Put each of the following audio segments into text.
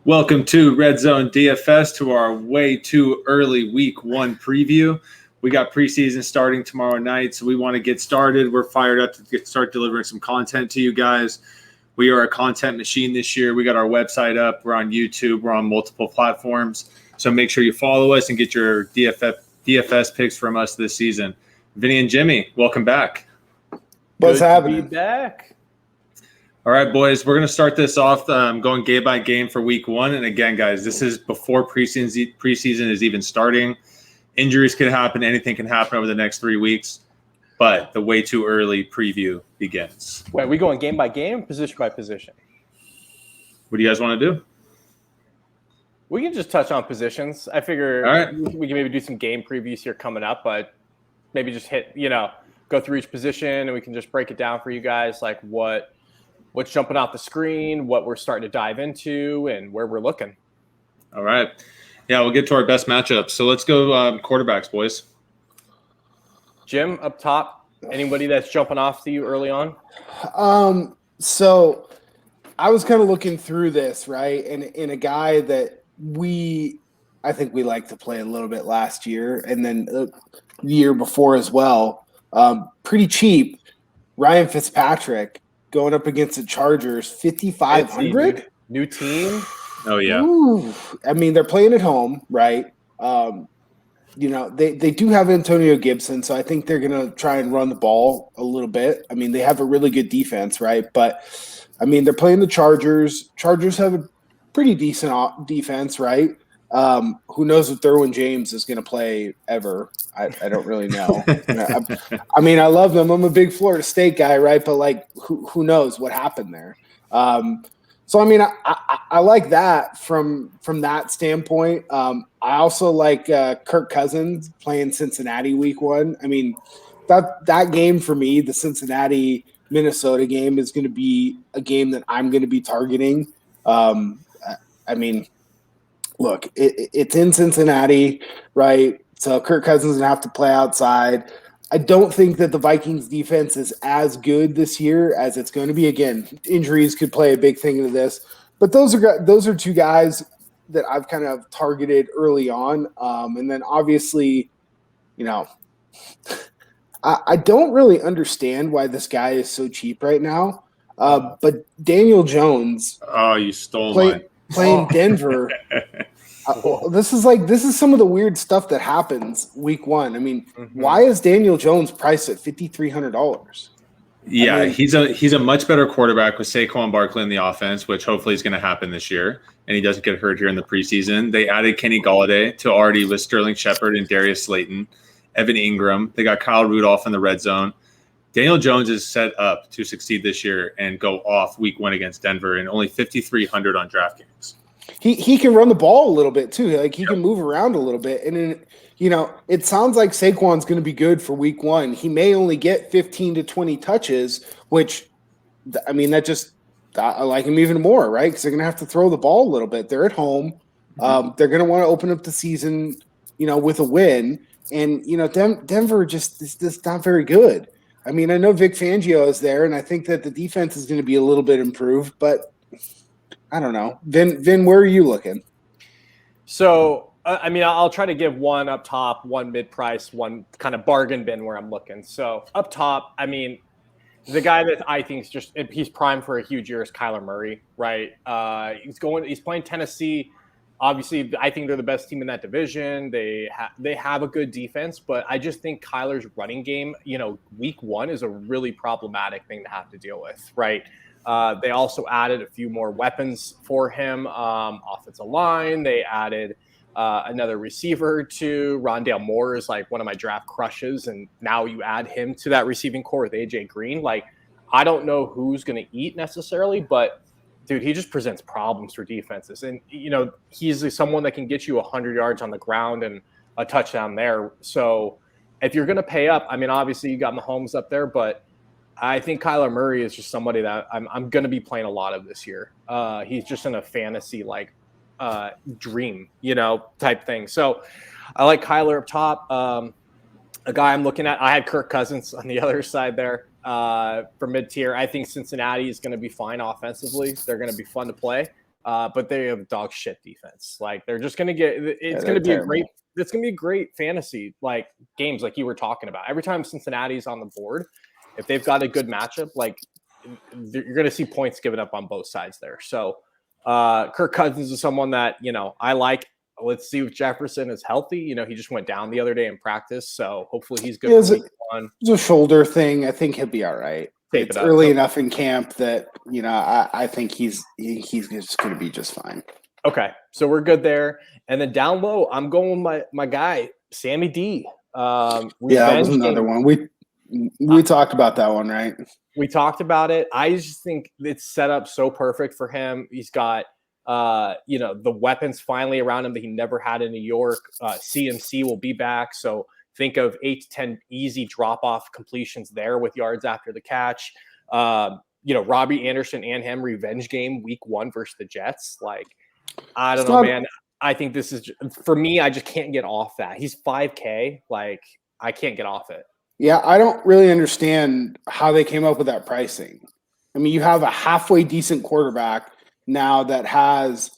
Welcome to RedZone DFS, to our way too early week one preview. We got preseason starting tomorrow night, so we want to get started. We're fired up to start delivering some content to you guys. We are a content machine this year. We got our website up. We're on YouTube. We're on multiple platforms. So make sure you follow us and get your DFS picks from us this season. Vinnie and Jimmy, welcome back. What's happening? Be back. All right, boys, we're going to start this off going game by game for week one. And again, guys, this is before preseason is even starting. Injuries can happen. Anything can happen over the next 3 weeks. But the way too early preview begins. Wait, are we going game by game, position by position? What do you guys want to do? We can just touch on positions. I figure we can maybe do some game previews here coming up, but maybe just go through each position and we can just break it down for you guys, like what's jumping off the screen, what we're starting to dive into, and where we're looking. All right. Yeah, we'll get to our best matchups. So let's go quarterbacks, boys. Jim, up top, anybody that's jumping off to you early on? So I was kind of looking through this, right? And in a guy that I think we liked to play a little bit last year and then the year before as well. Pretty cheap. Ryan Fitzpatrick going up against the Chargers, 5,500. New team. Oh, yeah. Ooh. I mean, they're playing at home, right? They do have Antonio Gibson, so I think they're going to try and run the ball a little bit. I mean, they have a really good defense, right? But, I mean, they're playing the Chargers. Chargers have a pretty decent defense, right? Who knows if Derwin James is going to play ever? I don't really know. I mean, I love them. I'm a big Florida State guy, right? But, like, who knows what happened there? So, I mean, I like that from that standpoint. I also like Kirk Cousins playing Cincinnati week one. I mean, that game for me, the Cincinnati-Minnesota game, is going to be a game that I'm going to be targeting. I mean, look, it's in Cincinnati, right? So Kirk Cousins is going to have to play outside. I don't think that the Vikings defense is as good this year as it's going to be. Again, injuries could play a big thing into this. But those are two guys that I've kind of targeted early on. And then obviously, I don't really understand why this guy is so cheap right now. But Daniel Jones. Oh, you stole mine. Playing Denver. This is some of the weird stuff that happens week one. I mean, Why is Daniel Jones priced at $5,300? Yeah, he's a much better quarterback with Saquon Barkley in the offense, which hopefully is going to happen this year, and he doesn't get hurt here in the preseason. They added Kenny Golladay to already with Sterling Shepard and Darius Slayton, Evan Ingram. They got Kyle Rudolph in the red zone. Daniel Jones is set up to succeed this year and go off week one against Denver, and only 5,300 on DraftKings. He can run the ball a little bit too. Like he can move around a little bit. And then, it sounds like Saquon's going to be good for week one. He may only get 15 to 20 touches, which, I mean, I like him even more, right? Because they're going to have to throw the ball a little bit. They're at home. They're going to want to open up the season, with a win. And, Denver is not very good. I mean, I know Vic Fangio is there, and I think that the defense is going to be a little bit improved, but I don't know. Vin, where are you looking? So, I mean, I'll try to give one up top, one mid-price, one kind of bargain bin where I'm looking. So, up top, I mean, the guy that I think he's primed for a huge year is Kyler Murray, right? He's playing Tennessee. Obviously, I think they're the best team in that division. They have a good defense, but I just think Kyler's running game, week one is a really problematic thing to have to deal with, right? They also added a few more weapons for him, offensive line. They added another receiver to Rondale Moore is like one of my draft crushes, and now you add him to that receiving core with AJ Green. Like, I don't know who's going to eat necessarily, but dude, he just presents problems for defenses, and he's someone that can get you 100 yards on the ground and a touchdown there. So if you're going to pay up, I mean, obviously you got Mahomes up there, but I think Kyler Murray is just somebody that I'm going to be playing a lot of this year. He's just in a fantasy dream, type thing. So I like Kyler up top. A guy I'm looking at, I had Kirk Cousins on the other side there. for mid-tier. I think Cincinnati is going to be fine offensively. They're going to be fun to play. but they have dog shit defense. Like they're just going to get. It's going to be terrible. It's going to be a great fantasy like games like you were talking about. Every time Cincinnati's on the board, if they've got a good matchup, like you're going to see points given up on both sides there. So Kirk Cousins is someone that I like. Let's see if Jefferson is healthy. He just went down the other day in practice, so hopefully he's good for week one. It's a shoulder thing. I think he'll be all right. It's early enough in camp that I think he's just going to be just fine. Okay, so we're good there. And then down low, I'm going with my guy Sammy D. That was another one. We talked about that one, right? We talked about it. I just think it's set up so perfect for him. He's got the weapons finally around him that he never had in New York. CMC will be back. So think of 8 to 10 easy drop-off completions there with yards after the catch. Robbie Anderson and him revenge game week 1 versus the Jets. Like, I don't know, man. I think this is for me. I just can't get off that. He's 5K. Like, I can't get off it. Yeah, I don't really understand how they came up with that pricing. I mean, you have a halfway decent quarterback now that has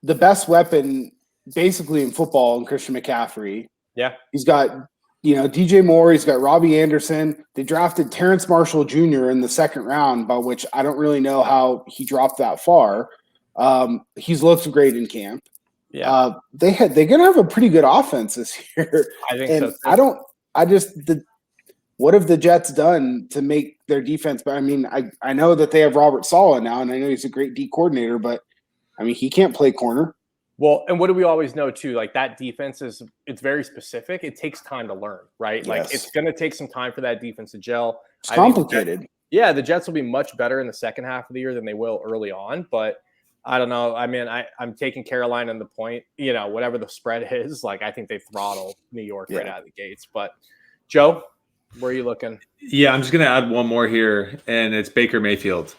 the best weapon basically in football in Christian McCaffrey. Yeah. He's got, DJ Moore. He's got Robbie Anderson. They drafted Terrence Marshall Jr. in the second round, by which I don't really know how he dropped that far. He's looked great in camp. Yeah. They're going to have a pretty good offense this year. I think so. Too. What have the Jets done to make their defense? But I mean, I know that they have Robert Saleh now, and I know he's a great D coordinator, but I mean, he can't play corner. Well, and what do we always know too? Like that defense it's very specific. It takes time to learn, right? Yes. Like it's going to take some time for that defense to gel. It's complicated. The Jets will be much better in the second half of the year than they will early on, but I don't know. I mean, I'm taking Carolina in the point, whatever the spread is. Like I think they throttle New York right out of the gates. But Joe, where are you looking? Yeah, I'm just going to add one more here, and it's Baker Mayfield.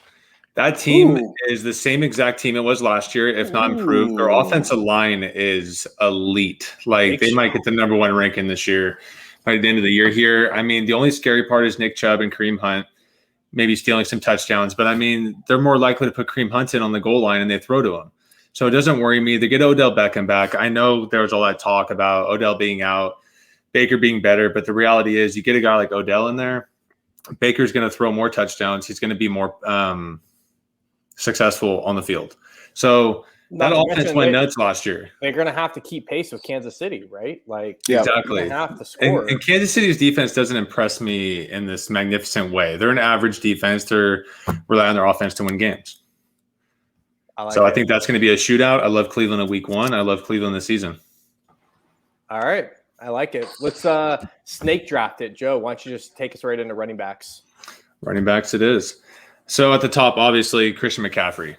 That team is the same exact team it was last year, if not improved. Their offensive line is elite. Like, they might get the number 1 ranking this year by the end of the year here. I mean, the only scary part is Nick Chubb and Kareem Hunt maybe stealing some touchdowns. But, I mean, they're more likely to put Kareem Hunt in on the goal line and they throw to him. So it doesn't worry me. They get Odell Beckham back. I know there was all that talk about Odell being out, Baker being better, but the reality is you get a guy like Odell in there, Baker's going to throw more touchdowns. He's going to be more successful on the field. So that offense went nuts last year. They're going to have to keep pace with Kansas City, right? Like, exactly. They have to score. And Kansas City's defense doesn't impress me in this magnificent way. They're an average defense. They're relying on their offense to win games. I think that's going to be a shootout. I love Cleveland in week 1. I love Cleveland this season. All right. I like it. Let's snake draft it. Joe, why don't you just take us right into running backs? Running backs it is. So at the top, obviously, Christian McCaffrey.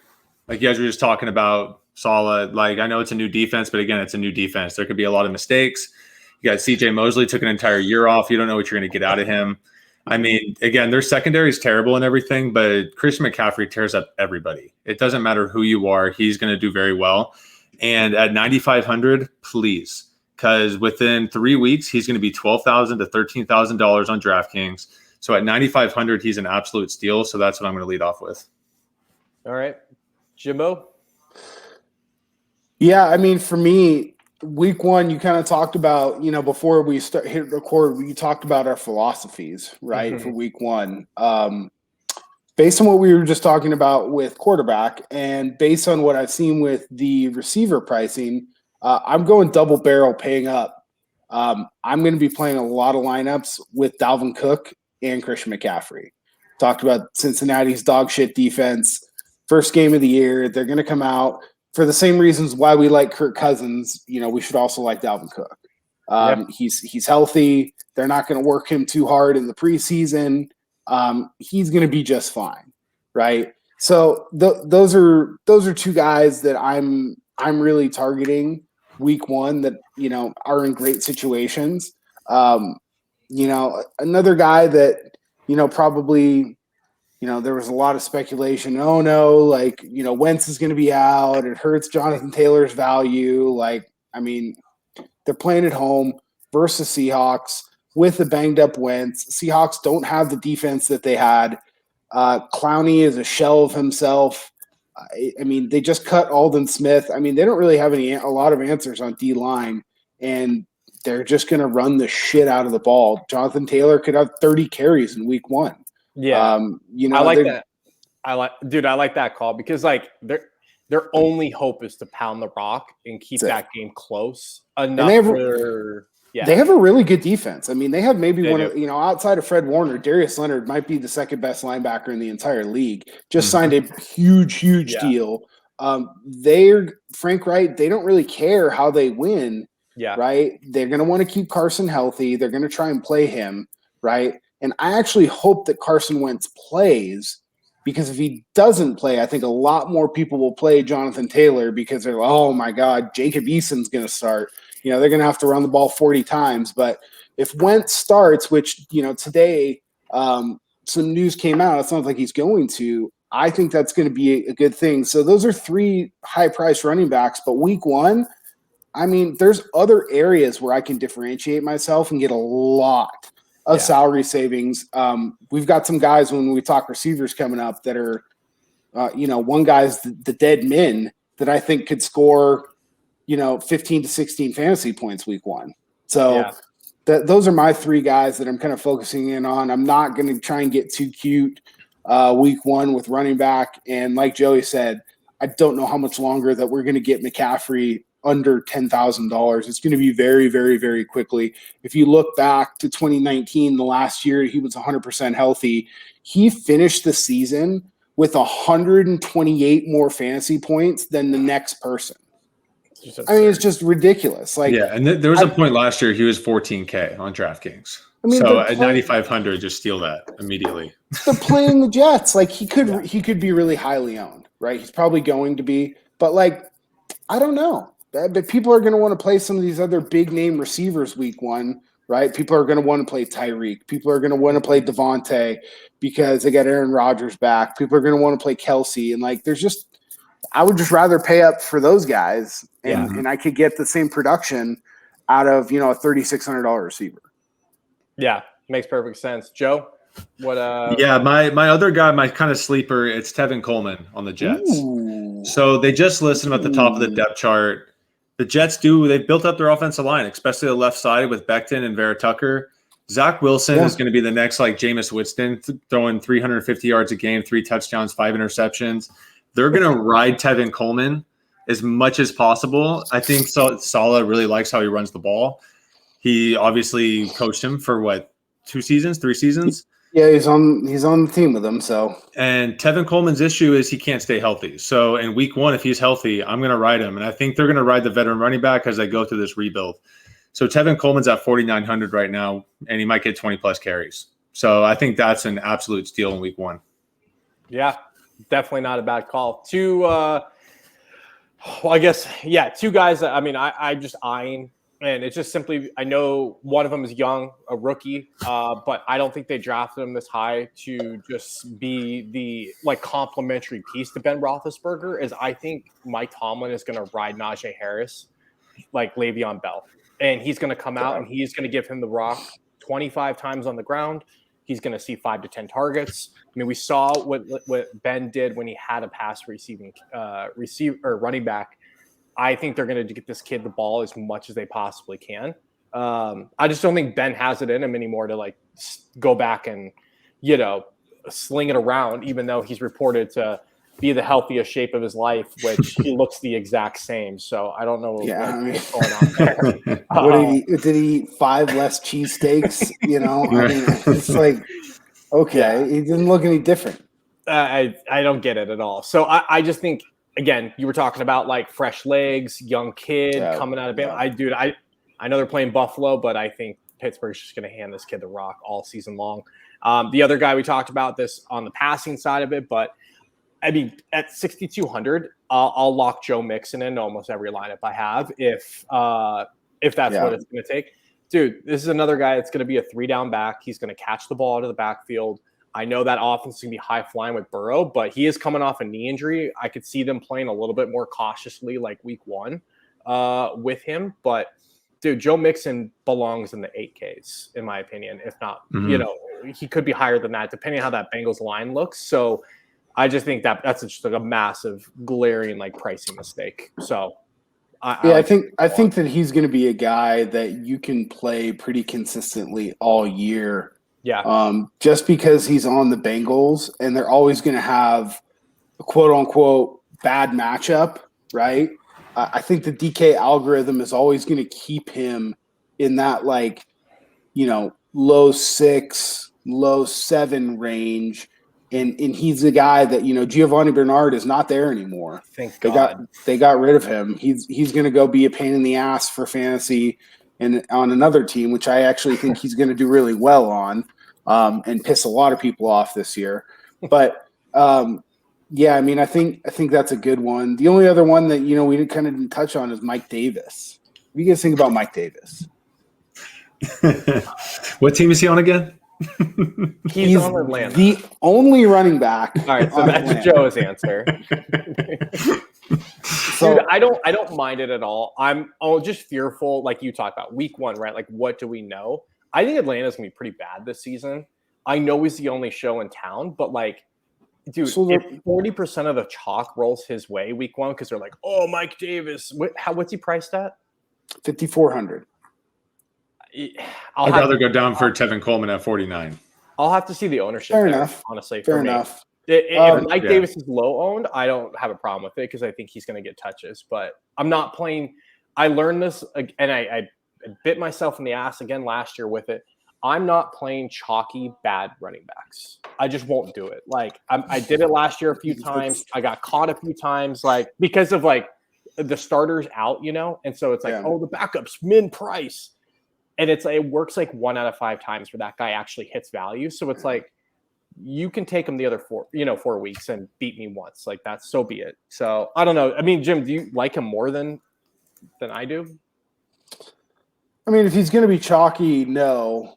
Like you guys were just talking about, Saleh. Like, I know it's a new defense, but again, it's a new defense. There could be a lot of mistakes. You got CJ Mosley took an entire year off. You don't know what you're going to get out of him. I mean, again, their secondary is terrible and everything, but Christian McCaffrey tears up everybody. It doesn't matter who you are. He's going to do very well. And at 9,500, please. Because within 3 weeks, he's going to be $12,000 to $13,000 on DraftKings. So at 9,500, he's an absolute steal. So that's what I'm going to lead off with. All right. Jimbo? Yeah, I mean, for me, week 1, you kind of talked about, before we hit record, you talked about our philosophies, right, for week 1. Based on what we were just talking about with quarterback and based on what I've seen with the receiver pricing, I'm going double barrel paying up. I'm going to be playing a lot of lineups with Dalvin Cook and Christian McCaffrey. Talked about Cincinnati's dog shit defense. First game of the year. They're going to come out for the same reasons why we like Kirk Cousins. We should also like Dalvin Cook. He's healthy. They're not going to work him too hard in the preseason. He's going to be just fine. Right. So those are 2 guys that I'm really targeting week 1 that, are in great situations. Another guy that, probably, there was a lot of speculation. Oh no, like, Wentz is going to be out. It hurts Jonathan Taylor's value. Like, I mean, they're playing at home versus Seahawks with a banged up Wentz. Seahawks don't have the defense that they had. Clowney is a shell of himself. I mean, they just cut Aldon Smith. I mean, they don't really have a lot of answers on D-line, and they're just going to run the shit out of the ball. Jonathan Taylor could have 30 carries in week 1. Yeah. You know, I like that. I like that call because like their only hope is to pound the rock and keep that game close enough. They have a really good defense. I mean, they have maybe outside of Fred Warner, Darius Leonard might be the second best linebacker in the entire league. Just signed a huge deal. They're Frank Wright. They don't really care how they win. Yeah. Right. They're going to want to keep Carson healthy. They're going to try and play him. Right. And I actually hope that Carson Wentz plays, because if he doesn't play, I think a lot more people will play Jonathan Taylor because they're like, oh my God, Jacob Eason's going to start. They're going to have to run the ball 40 times. But if Wentz starts, which, today some news came out, it's not like he's going to, I think that's going to be a good thing. So those are 3 high-priced running backs. But week 1, I mean, there's other areas where I can differentiate myself and get a lot of salary savings. We've got some guys when we talk receivers coming up that are, one guy's the dead men that I think could score, 15 to 16 fantasy points week 1. So those are my 3 guys that I'm kind of focusing in on. I'm not going to try and get too cute week 1 with running back. And like Joey said, I don't know how much longer that we're going to get McCaffrey under $10,000. It's going to be very, very, very quickly. If you look back to 2019, the last year he was 100% healthy, he finished the season with 128 more fantasy points than the next person. I mean, it's just ridiculous. And there was a point last year he was 14K on DraftKings. I mean, so at 9,500, just steal that immediately. They're playing the Jets. He could be really highly owned, right? He's probably going to be, but I don't know. But people are going to want to play some of these other big name receivers week 1, right? People are going to want to play Tyreek. People are going to want to play Devontae because they got Aaron Rodgers back. People are going to want to play Kelsey. And I would just rather pay up for those guys and I could get the same production out of, a $3,600 receiver. Yeah. Makes perfect sense. Joe, what? My other guy, my kind of sleeper, it's Tevin Coleman on the Jets. Ooh. So they just listed him at the top of the depth chart. The Jets they've built up their offensive line, especially the left side with Becton and Vera Tucker. Zach Wilson is going to be the next Jameis Winston, throwing 350 yards a game, 3 touchdowns, 5 interceptions. They're going to ride Tevin Coleman as much as possible. I think Saleh really likes how he runs the ball. He obviously coached him for 3 seasons? Yeah, he's on the team with him. So, and Tevin Coleman's issue is he can't stay healthy. So in week 1, if he's healthy, I'm going to ride him, and I think they're going to ride the veteran running back as they go through this rebuild. So Tevin Coleman's at 4,900 right now, and he might get 20 plus carries. So I think that's an absolute steal in week 1. Yeah, definitely not a bad call. 2 guys. I'm just eyeing. And it's just simply, I know one of them is young, a rookie, but I don't think they drafted him this high to just be the complementary piece to Ben Roethlisberger. Is I think Mike Tomlin is going to ride Najee Harris like Le'Veon Bell, and he's going to come out and he's going to give him the rock 25 times on the ground. He's going to see 5 to 10 targets. I mean, we saw what Ben did when he had a pass running back. I think they're going to get this kid the ball as much as they possibly can. I just don't think Ben has it in him anymore to go back and, sling it around, even though he's reported to be the healthiest shape of his life, which he looks the exact same. So I don't know what's going on there. Did he eat 5 less cheesesteaks? It's okay. He didn't look any different. I don't get it at all. So I just think, again, you were talking about fresh legs, young kid coming out of Bama. I know they're playing Buffalo, but I think Pittsburgh's just going to hand this kid the rock all season long. The other guy we talked about this on the passing side of it, but I mean, at 6,200, I'll lock Joe Mixon in almost every lineup I have if that's what it's going to take. Dude, this is another guy that's going to be a 3-down back. He's going to catch the ball out of the backfield. I know that offense is going to be high flying with Burrow, but he is coming off a knee injury. I could see them playing a little bit more cautiously week 1 with him. But, dude, Joe Mixon belongs in the 8Ks, in my opinion. If not, he could be higher than that, depending on how that Bengals line looks. So I just think that's just like a massive, glaring like pricing mistake. So, I think that he's going to be a guy that you can play pretty consistently all year. Yeah. Just because he's on the Bengals and they're always going to have a quote unquote bad matchup, right? I think the DK algorithm is always going to keep him in that low 6, low 7 range. And he's the guy that, Giovanni Bernard is not there anymore. Thank God. They got rid of him. He's going to go be a pain in the ass for fantasy and on another team, which I actually think he's going to do really well on, and piss a lot of people off this year. But I mean, I think that's a good one. The only other one that we kind of didn't touch on is Mike Davis. What do you guys think about Mike Davis? What team is he on again? He's on Atlanta. The only running back. All right, so that's Atlanta. Joe's answer. So Dude, I don't mind it at all. I'm just fearful, like you talked about week 1, right? Like, what do we know? I think Atlanta's gonna be pretty bad this season. I know he's the only show in town, but like, dude, if 40% of the chalk rolls his way week 1 because they're like, oh, Mike Davis, what's he priced at? 5,400. I'd rather go down for Tevin Coleman at 49. I'll have to see the ownership. Fair there, enough. Honestly, Fair for me. enough. If Mike Davis is low owned, I don't have a problem with it because I think he's going to get touches. But I'm not playing. I learned this, and I bit myself in the ass again last year with it. I'm not playing chalky bad running backs. I just won't do it. Like I did it last year a few times. I got caught a few times, like because of like the starters out, and so it's like, oh, the backups min price. And it works like 1 out of 5 times where that guy actually hits value. So it's like you can take him the other 4 weeks and beat me once. Like that's so be it. So I don't know. I mean, Jim, do you like him more than I do? I mean, if he's going to be chalky, no.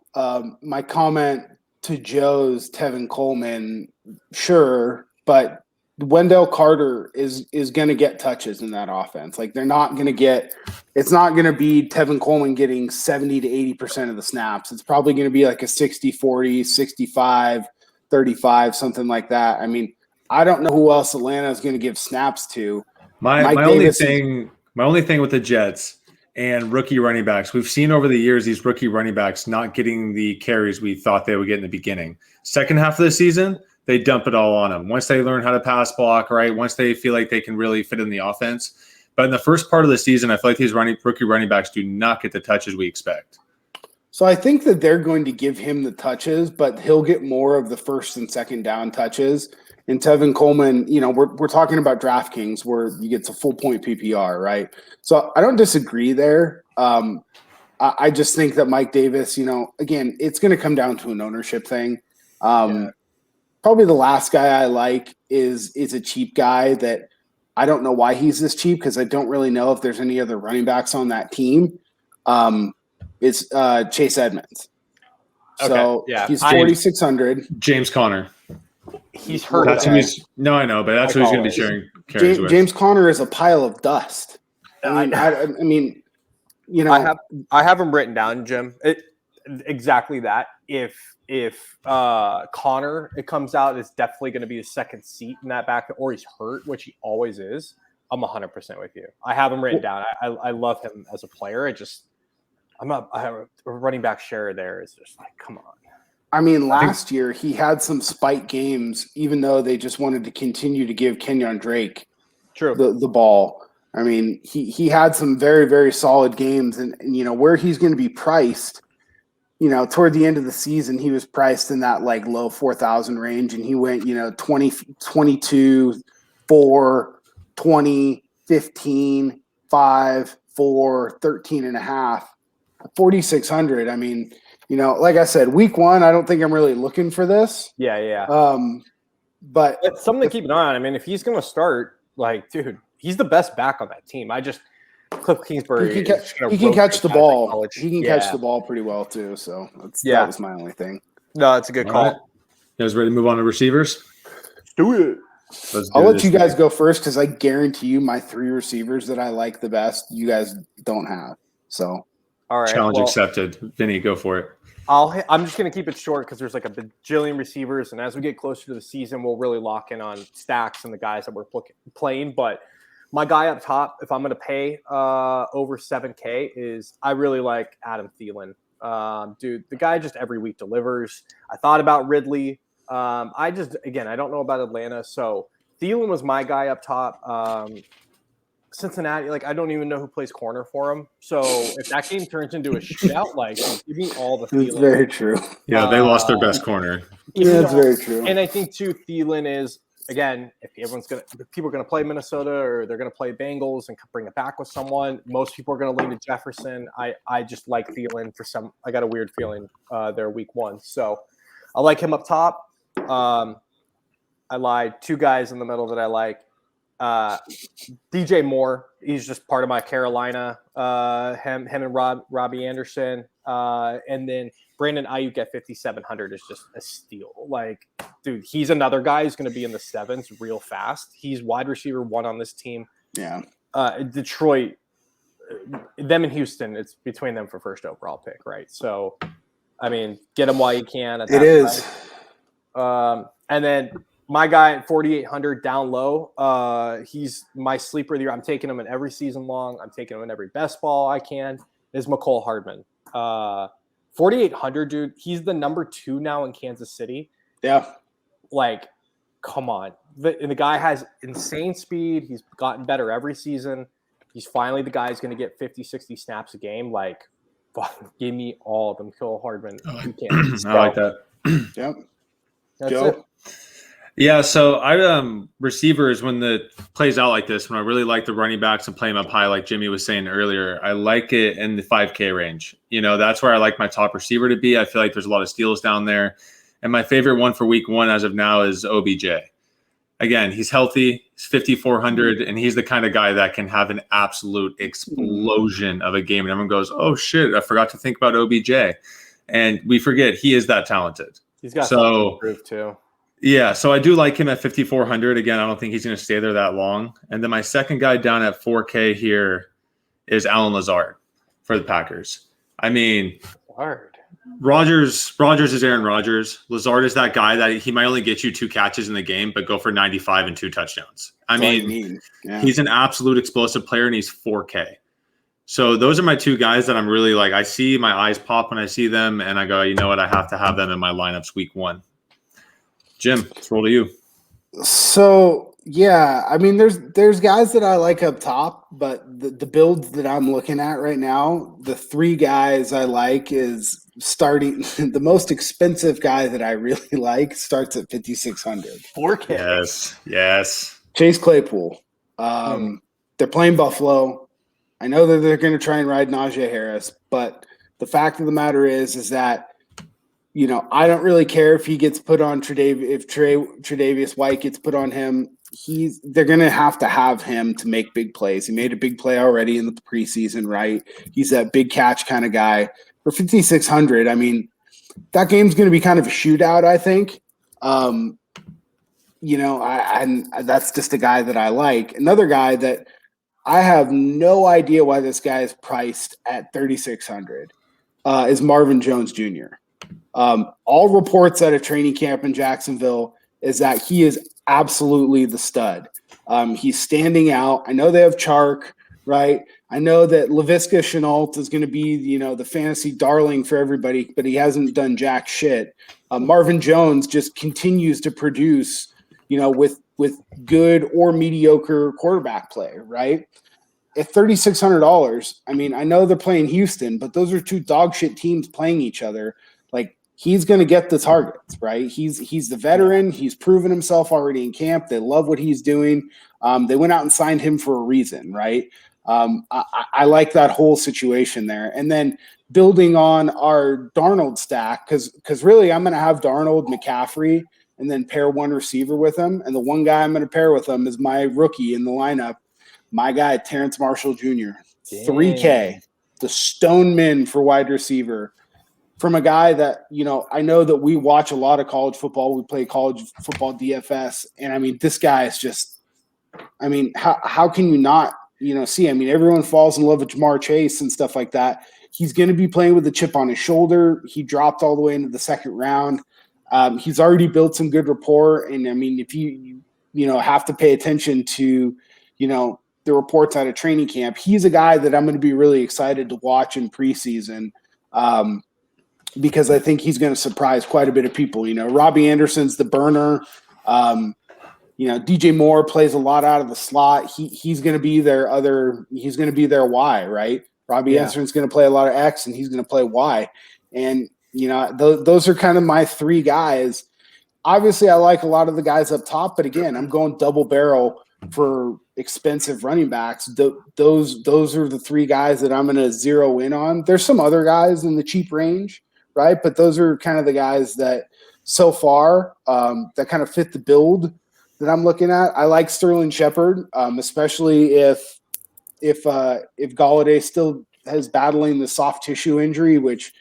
My comment to Joe's Tevin Coleman, sure, but Wendell Carter is going to get touches in that offense. Like they're not going to get – it's not going to be Tevin Coleman getting 70 to 80% of the snaps. It's probably going to be like a 60-40, 65-35, something like that. I mean, I don't know who else Atlanta is going to give snaps to. My only thing with the Jets and rookie running backs, we've seen over the years these rookie running backs not getting the carries we thought they would get in the beginning. Second half of the season – they dump it all on them. Once they learn how to pass block, right? Once they feel like they can really fit in the offense. But in the first part of the season, I feel like these rookie running backs do not get the touches we expect. So I think that they're going to give him the touches, but he'll get more of the first and second down touches. And Tevin Coleman, we're talking about DraftKings where you get to full point PPR, right? So I don't disagree there. I just think that Mike Davis, again, it's going to come down to an ownership thing. Probably the last guy I like is a cheap guy that I don't know why he's this cheap because I don't really know if there's any other running backs on that team. It's Chase Edmonds. Okay, so yeah. He's 4,600. James Conner. He's hurt. That's who he's. No, I know, but that's who he's going to be sharing carries with. James Conner is a pile of dust. I mean, I have him written down, Jim. Exactly that. If Connor it comes out, it's definitely going to be the second seat in that back, or he's hurt, which he always is. I'm 100% with you. I have him written down. I love him as a player. I have a running back share there is just like, come on. I mean, last year he had some spike games, even though they just wanted to continue to give Kenyon Drake the ball. I mean, he had some very, very solid games, and where he's going to be priced. Toward the end of the season, he was priced in that like low 4,000 range, and he went, 20, 22, 4, 20, 15, 5, 4, 13 and a half, 4,600. I mean, like I said, week 1, I don't think I'm really looking for this. Yeah. But it's something to keep an eye on. I mean, if he's going to start, like, dude, he's the best back on that team. Cliff Kingsbury. He can catch the ball. He can catch the ball pretty well too. So that was my only thing. No, it's a good call. Right. You guys ready to move on to receivers? Let's do it. I'll let you guys go first because I guarantee you my 3 receivers that I like the best, you guys don't have. So All right. Challenge well, accepted. Vinny, go for it. I'm just going to keep it short because there's like a bajillion receivers, and as we get closer to the season, we'll really lock in on stacks and the guys that we're playing. But my guy up top, if I'm going to pay over 7K, is I really like Adam Thielen. Dude, the guy just every week delivers. I thought about Ridley. I don't know about Atlanta, so Thielen was my guy up top. Cincinnati, like I don't even know who plays corner for him. So if that game turns into a shootout, like give me all the Thielen. That's very true. Yeah, they lost their best corner. Yeah, that's very true. And I think too, Thielen is again, if people are gonna play Minnesota or they're gonna play Bengals and bring it back with someone, most people are gonna lean to Jefferson. I just like Thielen for some. I got a weird feeling they're week one, so I like him up top. I lied. Two guys in the middle that I like. DJ Moore, he's just part of my Carolina. Him and Robbie Anderson, and then Brandon Ayuk at 5,700 is just a steal. Like, dude, he's another guy who's going to be in the sevens real fast. He's wide receiver 1 on this team. Yeah. Detroit, them and Houston, it's between them for first overall pick, right? So, I mean, get him while you can. It is. And then my guy at 4,800 down low, he's my sleeper of the year. I'm taking him in every season long. I'm taking him in every best ball I can. Is McCole Hardman. 4,800, dude. He's the number 2 now in Kansas City. Yeah. Like, come on. The guy has insane speed. He's gotten better every season. He's finally the guy who's going to get 50, 60 snaps a game. Like, give me all of them. McCole Hardman. You can't. I like that. Yep. That's Joe? it. Yeah, so I receivers, when the plays out like this, when I really like the running backs and play them up high, like Jimmy was saying earlier, I like it in the 5K range. You know, that's where I like my top receiver to be. I feel like there's a lot of steals down there. And my favorite one for week 1 as of now is OBJ. Again, he's healthy, he's 5,400, and he's the kind of guy that can have an absolute explosion of a game. And everyone goes, oh, shit, I forgot to think about OBJ. And we forget he is that talented. He's got something to prove too. Yeah, so I do like him at 5,400. Again, I don't think he's going to stay there that long. And then my second guy down at 4K here is Alan Lazard for the Packers. I mean, Rodgers is Aaron Rodgers. Lazard is that guy that he might only get you 2 catches in the game, but go for 95 and 2 touchdowns. He's an absolute explosive player, and he's 4K. So those are my 2 guys that I'm really like. I see my eyes pop when I see them, and I go, you know what? I have to have them in my lineups week 1. Jim, let's roll to you. So yeah, I mean, there's guys that I like up top, but the builds that I'm looking at right now, the 3 guys I like is starting the most expensive guy that I really like starts at 5,600. 4K. Yes. Chase Claypool. They're playing Buffalo. I know that they're going to try and ride Najee Harris, but the fact of the matter is that, you know, I don't really care if he gets put on Tre'Davious White gets put on him. They're going to have him to make big plays. He made a big play already in the preseason, right? He's that big catch kind of guy. For 5,600, I mean, that game's going to be kind of a shootout, I think. You know, and that's just a guy that I like. Another guy that I have no idea why this guy is priced at 3,600 is Marvin Jones Jr. All reports out of training camp in Jacksonville is that he is absolutely the stud. He's standing out. I know they have Chark, right? I know that Laviska Shenault is going to be, you know, the fantasy darling for everybody, but he hasn't done jack shit. Marvin Jones just continues to produce, you know, with good or mediocre quarterback play, right? At $3,600, I mean, I know they're playing Houston, but those are 2 dog shit teams playing each other. Like, he's going to get the targets, right? He's the veteran. He's proven himself already in camp. They love what he's doing. They went out and signed him for a reason, right? I like that whole situation there. And then building on our Darnold stack, because really I'm going to have Darnold, McCaffrey, and then pair 1 receiver with him. And the one guy I'm going to pair with him is my rookie in the lineup, my guy, Terrence Marshall Jr. 3K, the Stoneman for wide receiver. From a guy that, you know, I know that we watch a lot of college football. We play college football DFS. And, I mean, this guy is just – I mean, how can you not, you know, see? I mean, everyone falls in love with Jamar Chase and stuff like that. he's going to be playing with a chip on his shoulder. He dropped all the way into the second round. He's already built some good rapport. And I mean, if you have to pay attention to, the reports out of training camp, he's a guy that I'm going to be really excited to watch in preseason. Because I think he's going to surprise quite a bit of people. Robbie Anderson's the burner. DJ Moore plays a lot out of the slot. He's going to be he's going to be their Y, right? Robbie Anderson's going to play a lot of X, and he's going to play Y. And, those are kind of my three guys. Obviously, I like a lot of the guys up top, but again, I'm going double barrel for expensive running backs. Those are the three guys that I'm going to zero in on. There's some other guys in the cheap range, right? But those are kind of the guys that so far that kind of fit the build that I'm looking at. I like Sterling Shepard, especially if Golladay still is battling the soft tissue injury, which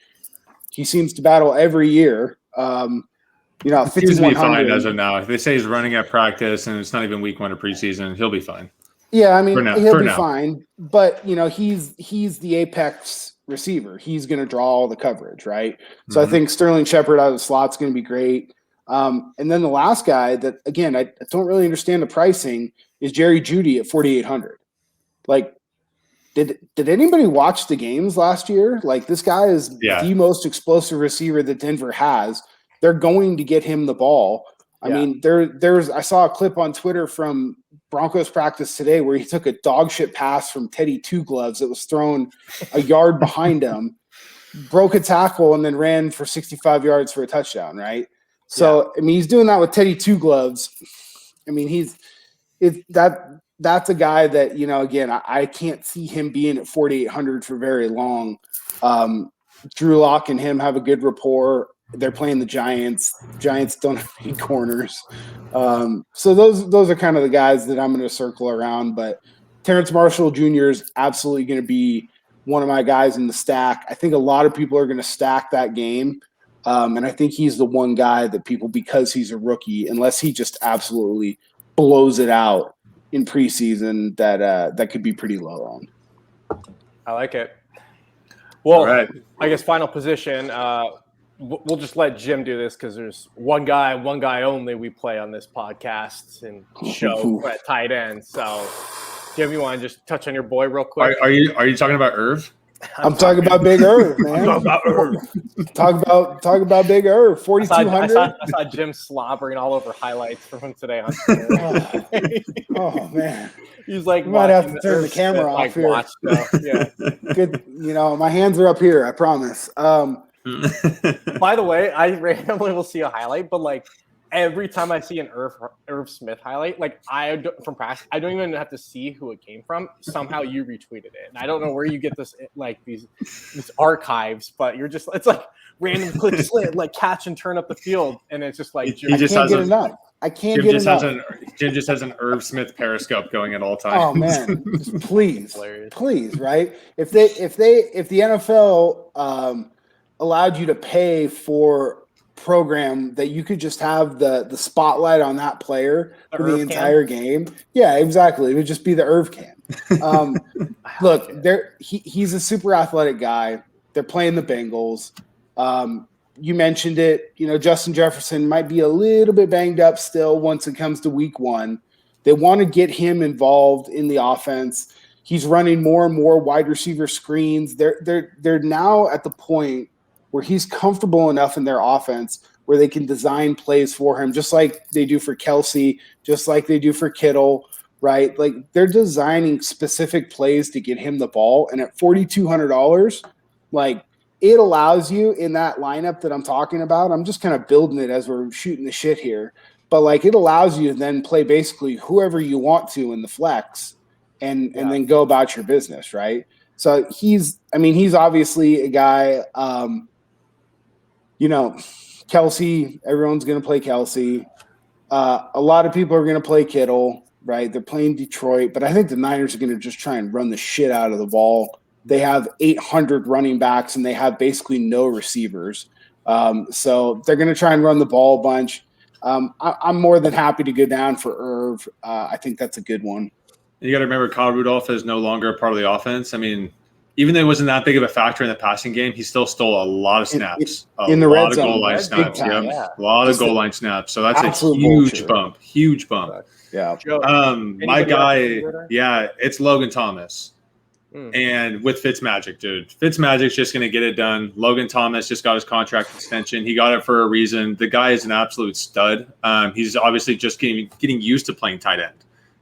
he seems to battle every year. He seems to be fine as of now. They say he's running at practice, and it's not even week 1 of preseason. He'll be fine. Yeah, I mean, he'll be fine. But he's the apex receiver. He's going to draw all the coverage, right? So I think Sterling Shepard out of the slot is going to be great. And then the last guy that, again, I don't really understand the pricing is Jerry Jeudy at 4,800. Like, did anybody watch the games last year? Like, this guy is the most explosive receiver that Denver has. They're going to get him the ball. I mean, I saw a clip on Twitter from Broncos practice today where he took a dog shit pass from Teddy Two Gloves that was thrown a yard behind him, broke a tackle, and then ran for 65 yards for a touchdown, right? So, I mean, he's doing that with Teddy Two Gloves. I mean, that's a guy that, again, I can't see him being at 4,800 for very long. Drew Lock and him have a good rapport. They're playing the Giants. Giants don't have any corners. So those are kind of the guys that I'm going to circle around. But Terrence Marshall Jr. is absolutely going to be one of my guys in the stack. I think a lot of people are going to stack that game. And I think he's the one guy that people, because he's a rookie, unless he just absolutely blows it out in preseason, that could be pretty low on. I like it. Well, right. I guess final position. We'll just let Jim do this because there's one guy only we play on this podcast and show at tight end. So, Jim, you want to just touch on your boy real quick? Are you talking about Irv? I'm talking about Big Irv, man. I'm talking about Irv. Talk about Big Irv. 4,200. I saw Jim slobbering all over highlights from him today on Twitter. Oh man, he's like, you might have to turn the camera off here. Yeah, good. My hands are up here. I promise. By the way, I randomly will see a highlight, but like every time I see an Irv Smith highlight, like from practice, I don't even have to see who it came from. Somehow you retweeted it, and I don't know where you get this like these archives, but it's like random click slit, like catch and turn up the field, and it's just like I can't get enough. Jim just has an Irv Smith periscope going at all times. Oh man, please, right? If the NFL allowed you to pay for program that you could just have the spotlight on that player for the entire game. Yeah, exactly. It would just be the Irv cam. Look, he's a super athletic guy. They're playing the Bengals. You mentioned it. Justin Jefferson might be a little bit banged up still once it comes to week 1. They want to get him involved in the offense. He's running more and more wide receiver screens. They're now at the point where he's comfortable enough in their offense where they can design plays for him, just like they do for Kelsey, just like they do for Kittle, right? Like they're designing specific plays to get him the ball. And at $4,200, like it allows you in that lineup that I'm talking about. I'm just kind of building it as we're shooting the shit here. But like it allows you to then play basically whoever you want to in the flex and then go about your business, right? So he's obviously a guy, Kelsey, everyone's going to play Kelsey. A lot of people are going to play Kittle, right? They're playing Detroit, but I think the Niners are going to just try and run the shit out of the ball. They have 800 running backs, and they have basically no receivers. So they're going to try and run the ball a bunch. I'm more than happy to go down for Irv. I think that's a good one. You got to remember Kyle Rudolph is no longer a part of the offense. I mean, even though it wasn't that big of a factor in the passing game, he still stole a lot of snaps. In the red of zone, goal line big snaps. time. Yep. Yeah. A lot Just of goal line snaps. So that's a absolute huge vulture. Huge bump. Yeah. Joe, My anybody else on guy, your radar? yeah, it's Logan Thomas. Mm. And with Fitzmagic, dude. Fitzmagic's just going to get it done. Logan Thomas just got his contract extension. He got it for a reason. The guy is an absolute stud. He's obviously just getting used to playing tight end.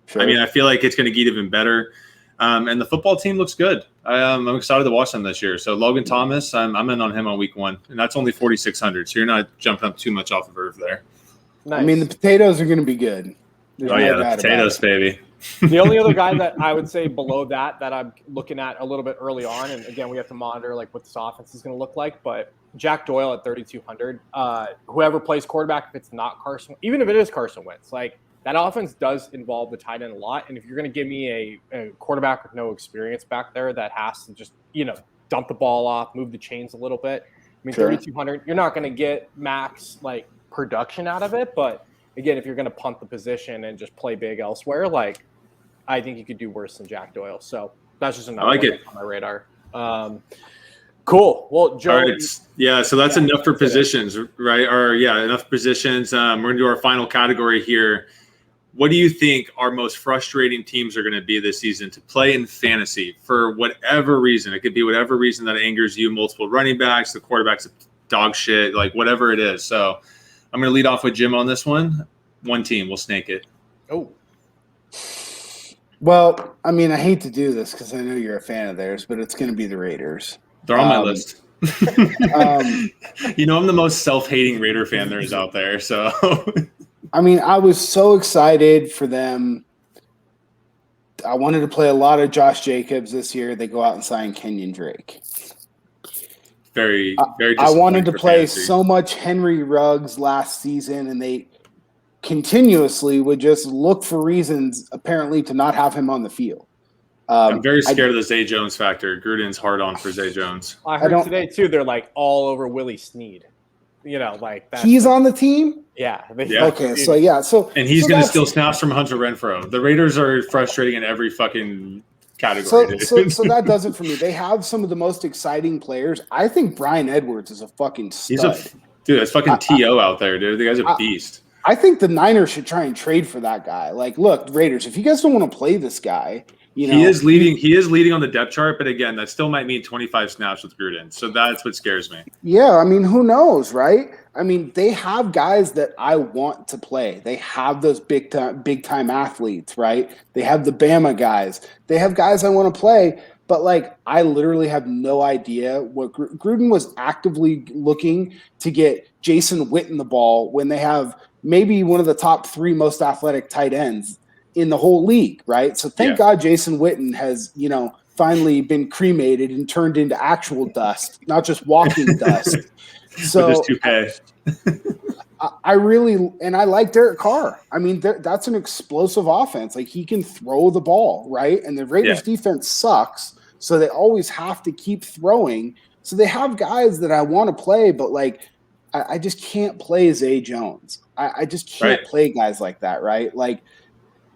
Sure. I mean, I feel like it's going to get even better. And the football team looks good. I'm excited to watch them this year. So Logan Thomas, I'm in on him on week 1. And that's only 4,600. So you're not jumping up too much off the verve there. Nice. I mean, the potatoes are going to be good. There's no the doubt potatoes, about it. baby. The only other guy that I would say below that I'm looking at a little bit early on, and again, we have to monitor like what this offense is going to look like, but Jack Doyle at 3,200. Whoever plays quarterback, if it's not Carson, even if it is Carson Wentz, like that offense does involve the tight end a lot. And if you're going to give me a quarterback with no experience back there that has to just, dump the ball off, move the chains a little bit, I mean, Sure. 3,200, you're not going to get max like production out of it, but again, if you're going to punt the position and just play big elsewhere, like I think you could do worse than Jack Doyle. So that's just another I like one it. on my radar. Cool. Well, Joe. All right. Yeah, so that's enough for positions, right? Enough positions. We're going to do our final category here. What do you think our most frustrating teams are going to be this season to play in fantasy for whatever reason? It could be whatever reason that angers you, multiple running backs, the quarterback's dog shit, like whatever it is. So I'm going to lead off with Jim on this one. One team, we'll snake it. Oh, Well, I mean, I hate to do this because I know you're a fan of theirs, but it's going to be the Raiders. They're on my list. um, I'm the most self-hating Raider fan there is out there. So, I mean, I was so excited for them. I wanted to play a lot of Josh Jacobs this year. They go out and sign Kenyon Drake. very I wanted to disappointing for play fantasy. so much Henry Ruggs last season, and they continuously would just look for reasons, apparently, to not have him on the field. I'm very scared of the Zay Jones factor. Gruden's hard on for Zay Jones. I heard today too. They're like all over Willie Snead. Like that. He's on the team. Yeah. Okay. So And he's so going to that's- steal snaps from Hunter Renfrow. The Raiders are frustrating in every fucking category. So that does it for me. They have some of the most exciting players. I think Brian Edwards is a fucking stud. Dude, that's fucking T.O. out there, dude. The guy's a beast. I think the Niners should try and trade for that guy. Like, look, Raiders, if you guys don't want to play this guy, he is leading on the depth chart, but again, that still might mean 25 snaps with Gruden. So that's what scares me. Yeah, I mean, who knows, right? I mean, they have guys that I want to play. They have those big time athletes, right? They have the Bama guys. They have guys I want to play, but like I literally have no idea what Gruden was actively looking to get Jason Witten the ball when they have maybe one of the top 3 most athletic tight ends in the whole league, right? So thank God Jason Witten has, finally been cremated and turned into actual dust, not just walking dust. So with his toupee. I really – and I like Derek Carr. I mean, that's an explosive offense. Like, he can throw the ball, right? And the Raiders' defense sucks, so they always have to keep throwing. So they have guys that I want to play, but, like, I just can't play Zay Jones. I just can't play guys like that, right? Like,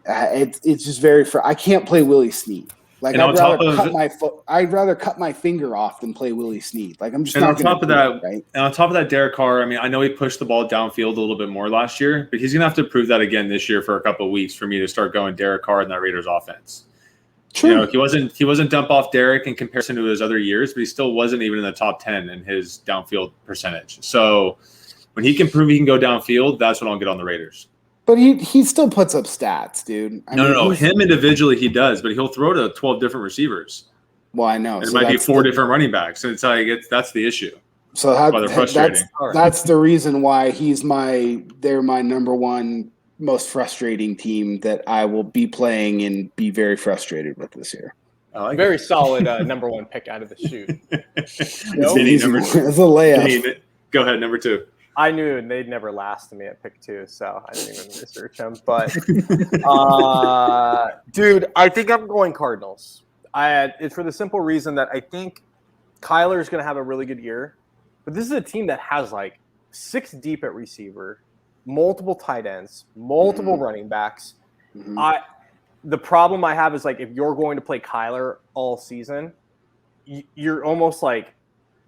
it's just very – I can't play Willie Snead. Like, I'd rather cut my finger off than play Willie Snead. Like, I'm just not going to do it, right? And on top of that, Derek Carr, I mean, I know he pushed the ball downfield a little bit more last year, but he's going to have to prove that again this year for a couple of weeks for me to start going Derek Carr in that Raiders offense. True. He wasn't dump off Derek in comparison to his other years, but he still wasn't even in the top 10 in his downfield percentage. So when he can prove he can go downfield, that's when I'll get on the Raiders. But he still puts up stats, dude. No. Him individually he does, but he'll throw to 12 different receivers. Well, I know. And it might be 4 different running backs. And it's like that's the issue. So frustrating. That's the reason why they're my number one most frustrating team that I will be playing and be very frustrated with this year. Very solid number 1 pick out of the chute. It's a layup. Vinnie, go ahead, number 2. I knew they'd never last to me at pick 2, so I didn't even research them. But, dude, I think I'm going Cardinals. It's for the simple reason that I think Kyler's going to have a really good year. But this is a team that has like 6 deep at receiver, multiple tight ends, multiple running backs. Mm-hmm. The problem I have is like if you're going to play Kyler all season, you're almost like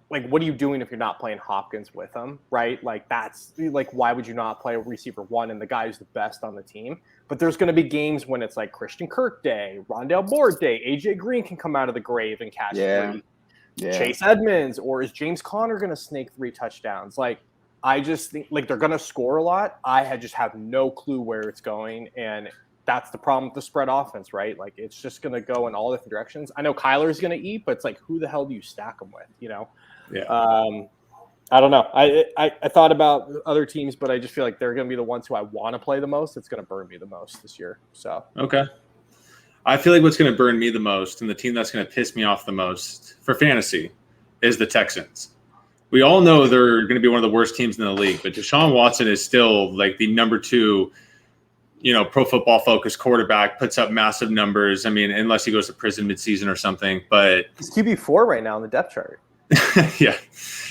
what are you doing if you're not playing Hopkins with him, right? Like that's like why would you not play a receiver one and the guy who's the best on the team? But there's going to be games when it's like Christian Kirk day, Rondale Moore day, AJ Green can come out of the grave and catch three. Yeah. Chase Edmonds, or is James Conner going to snake 3 touchdowns? Like, I just think like they're going to score a lot. I just have no clue where it's going, and that's the problem with the spread offense, right? Like, it's just going to go in all different directions. I know Kyler's going to eat, but it's like, who the hell do you stack them with? You know? Yeah. I don't know. I thought about other teams, but I just feel like they're going to be the ones who I want to play the most. It's going to burn me the most this year. So okay. I feel like what's going to burn me the most and the team that's going to piss me off the most for fantasy is the Texans. We all know they're going to be one of the worst teams in the league, but Deshaun Watson is still like the number 2, Pro Football Focus quarterback, puts up massive numbers. I mean, unless he goes to prison midseason or something, but he's QB4 right now on the depth chart. Yeah,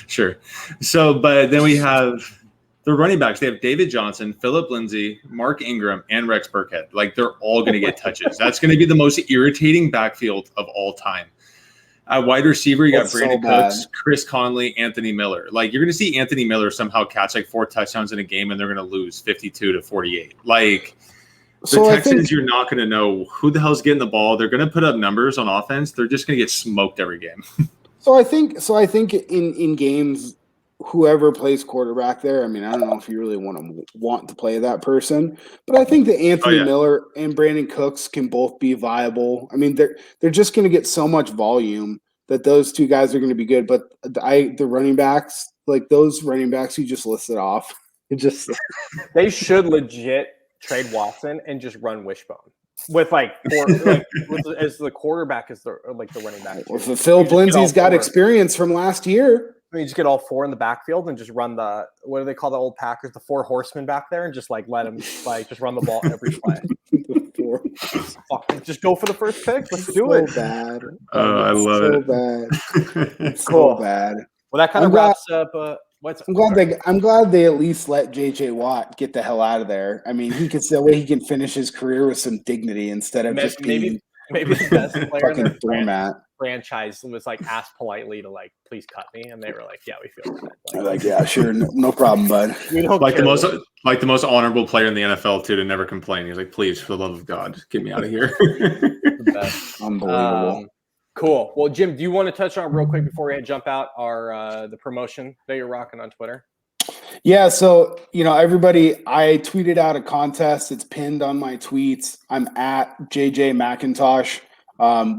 sure. So, but then we have the running backs. They have David Johnson, Phillip Lindsay, Mark Ingram, and Rex Burkhead. Like, they're all going to get touches. That's going to be the most irritating backfield of all time. At wide receiver, you got Brandon Cooks, Chris Conley, Anthony Miller. Like, you're going to see Anthony Miller somehow catch like 4 touchdowns in a game, and they're going to lose 52-48. Like, the Texans, you're not going to know who the hell's getting the ball. They're going to put up numbers on offense. They're just going to get smoked every game. So I think in games, whoever plays quarterback there, I mean, I don't know if you really want to play that person, but I think that Anthony Miller and Brandon Cooks can both be viable. I mean, they're just going to get so much volume that those 2 guys are going to be good. But the running backs, like those running backs you just listed off, they should legit trade Watson and just run Wishbone. With like 4, as the quarterback as the running back. Well, Phil Lindsay's got experience from last year. I mean, you just get all 4 in the backfield and just run the what do they call the old Packers, the 4 horsemen back there, and just like let them just run the ball every play. Just go for the first pick. Let's do it. So bad. I love it. Bad. Cool. So bad. Well, that kind of wraps up. I'm glad they at least let JJ Watt get the hell out of there. I mean, he can finish his career with some dignity instead of just being maybe the best player in their format. Franchise was like asked politely to like please cut me, and they were like, yeah, we feel that. Like yeah, sure, no problem, bud. We don't like the most honorable player in the NFL too, to never complain. He's like, please, for the love of God, get me out of here. Unbelievable. Cool. Well, Jim, do you want to touch on real quick before we jump out the promotion that you're rocking on Twitter? Yeah. So, everybody, I tweeted out a contest. It's pinned on my tweets. I'm at JJ McIntosh.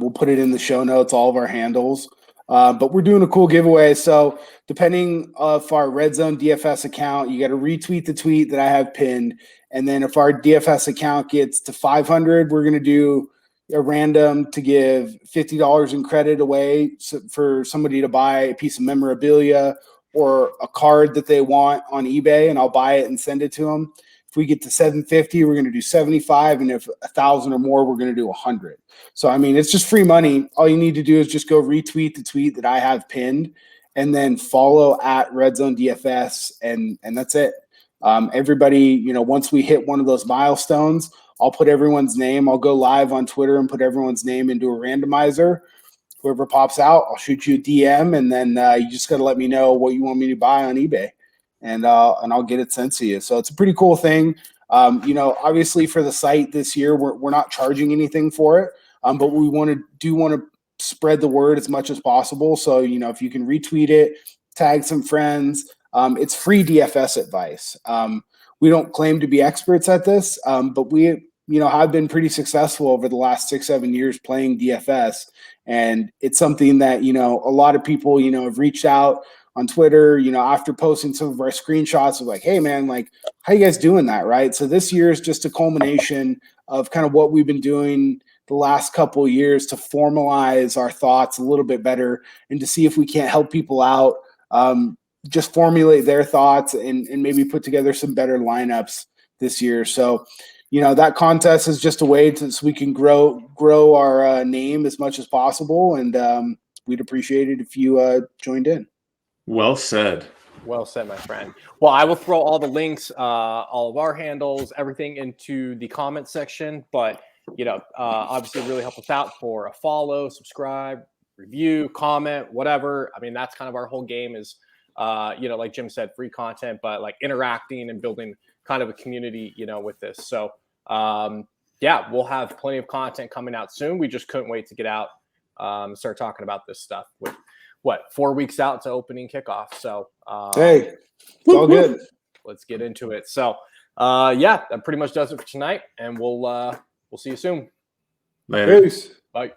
We'll put it in the show notes, all of our handles. But we're doing a cool giveaway. So depending if our RedZone DFS account, you got to retweet the tweet that I have pinned. And then if our DFS account gets to 500, we're going to do a random to give $50 in credit away for somebody to buy a piece of memorabilia or a card that they want on eBay, and I'll buy it and send it to them. If we get to 750, we're going to do 75, and if 1,000 or more, we're going to do 100. So, I mean, it's just free money. All you need to do is just go retweet the tweet that I have pinned, and then follow at RedZone DFS, and that's it. Everybody, once we hit one of those milestones, I'll put everyone's name. I'll go live on Twitter and put everyone's name into a randomizer. Whoever pops out, I'll shoot you a DM, and then you just got to let me know what you want me to buy on eBay, and I'll get it sent to you. So it's a pretty cool thing. Obviously for the site this year, we're not charging anything for it, but we want to spread the word as much as possible. So if you can retweet it, tag some friends. It's free DFS advice. We don't claim to be experts at this, but we, have been pretty successful over the last 6-7 years playing DFS. And it's something that, a lot of people, have reached out on Twitter, after posting some of our screenshots of like, hey man, like, how you guys doing that? Right. So this year is just a culmination of kind of what we've been doing the last couple of years to formalize our thoughts a little bit better and to see if we can't help people out. Just formulate their thoughts and maybe put together some better lineups this year. So, that contest is just a way so we can grow our name as much as possible. And we'd appreciate it if you joined in. Well said. Well said, my friend. Well, I will throw all the links, all of our handles, everything into the comment section. But, obviously really help us out for a follow, subscribe, review, comment, whatever. I mean, that's kind of our whole game is, like Jim said, free content, but like interacting and building kind of a community, with this. So, we'll have plenty of content coming out soon. We just couldn't wait to get out, start talking about this stuff with 4 weeks out to opening kickoff. So, hey, it's all good. Let's get into it. So, that pretty much does it for tonight, and we'll see you soon. Later. Peace. Bye.